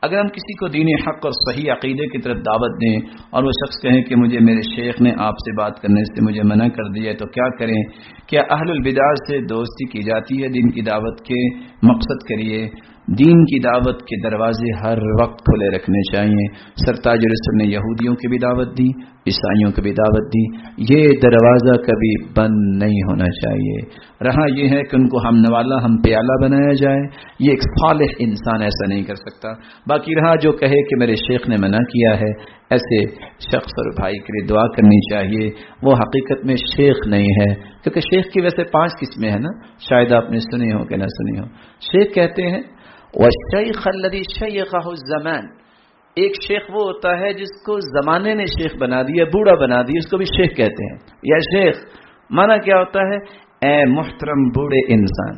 اگر ہم کسی کو دین حق اور صحیح عقیدے کی طرف دعوت دیں اور وہ شخص کہیں کہ مجھے میرے شیخ نے آپ سے بات کرنے سے مجھے منع کر دیا ہے تو کیا کریں؟ کیا اہل البدع سے دوستی کی جاتی ہے دین کی دعوت کے مقصد کے لیے؟ دین کی دعوت کے دروازے ہر وقت کھلے رکھنے چاہیے۔ سرتاج الاسلام نے یہودیوں کی بھی دعوت دی، عیسائیوں کی بھی دعوت دی، یہ دروازہ کبھی بند نہیں ہونا چاہیے۔ رہا یہ ہے کہ ان کو ہم نوالا ہم پیالہ بنایا جائے، یہ ایک صالح انسان ایسا نہیں کر سکتا۔ باقی رہا جو کہے کہ میرے شیخ نے منع کیا ہے، ایسے شخص اور بھائی کے لیے دعا کرنی چاہیے، وہ حقیقت میں شیخ نہیں ہے، کیونکہ شیخ کی ویسے 5 قسمیں ہیں نا، شاید آپ نے سنی ہو کہ نہ سنی ہو۔ شیخ کہتے ہیں وَالشَّيْخَ الَّذِي شَيَّخَهُ الزَّمَانُ، ایک شیخ وہ ہوتا ہے جس کو زمانے نے شیخ بنا دیا، بوڑھا بنا دیا، اس کو بھی شیخ کہتے ہیں۔ یا شیخ معنی کیا ہوتا ہے؟ اے محترم بوڑھے انسان۔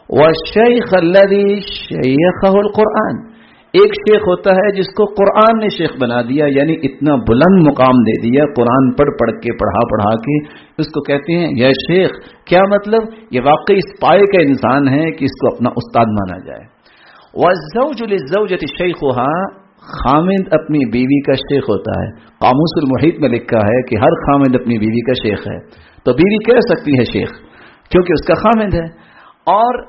وَالشَّيْخَ الَّذِي شَيَّخَهُ الْقُرْآنُ، ایک شیخ ہوتا ہے جس کو قرآن نے شیخ بنا دیا، یعنی اتنا بلند مقام دے دیا، قرآن پڑھ کے پڑھا کے اس کو کہتے ہیں یا شیخ۔ کیا مطلب؟ یہ واقعی اس پائے کا انسان ہے کہ اس کو اپنا استاد مانا جائے۔ وَالزَّوْجُ لِلزَّوْجَةِ شَيْخُهَا، خامند اپنی بیوی کا شیخ ہوتا ہے۔ قاموس المحیط میں لکھا ہے کہ ہر خامند اپنی بیوی کا شیخ ہے، تو بیوی کہہ سکتی ہے شیخ کیونکہ اس کا خامند ہے۔ اور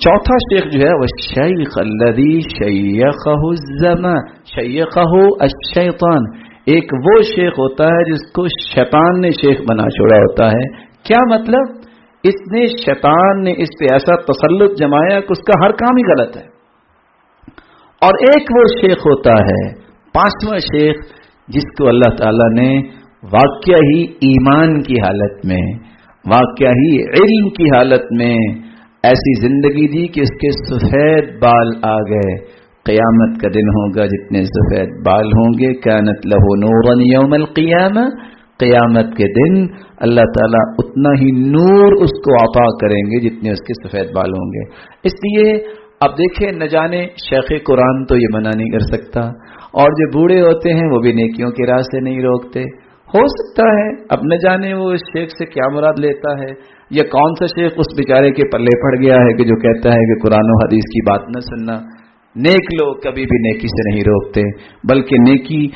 چوتھا شیخ جو ہے وہ شیخ الذی شیخہ الزمان شیخہ الشیطان، ایک وہ شیخ ہوتا ہے جس کو شیطان نے شیخ بنا چھوڑا ہوتا ہے۔ کیا مطلب؟ اس نے شیطان نے اس پہ ایسا تسلط جمایا کہ اس کا ہر کام ہی غلط ہے۔ اور ایک وہ شیخ ہوتا ہے 5واں شیخ جس کو اللہ تعالی نے واقعہ ہی ایمان کی حالت میں، واقعہ ہی علم کی حالت میں ایسی زندگی دی کہ اس کے سفید بال آ گئے۔ قیامت کا دن ہوگا جتنے سفید بال ہوں گے کانت لہ نورا یوم القیامہ، قیامت کے دن اللہ تعالیٰ اتنا ہی نور اس کو عطا کریں گے جتنے اس کے سفید بال ہوں گے۔ اس لیے اب دیکھیں، نہ جانے شیخ قرآن تو یہ منع نہیں کر سکتا، اور جو بوڑھے ہوتے ہیں وہ بھی نیکیوں کے راستے نہیں روکتے۔ ہو سکتا ہے اب نہ جانے وہ اس شیخ سے کیا مراد لیتا ہے، یا کون سا شیخ اس بیچارے کے پلے پڑ گیا ہے کہ جو کہتا ہے کہ قرآن و حدیث کی بات نہ سننا۔ نیک لوگ کبھی بھی نیکی سے نہیں روکتے، بلکہ نیکی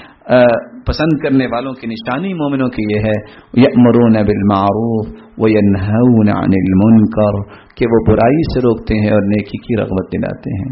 پسند کرنے والوں کی نشانی مومنوں کی یہ ہے یأمرون بالمعروف وینہون عن المنکر، کہ وہ برائی سے روکتے ہیں اور نیکی کی رغبت دلاتے ہیں۔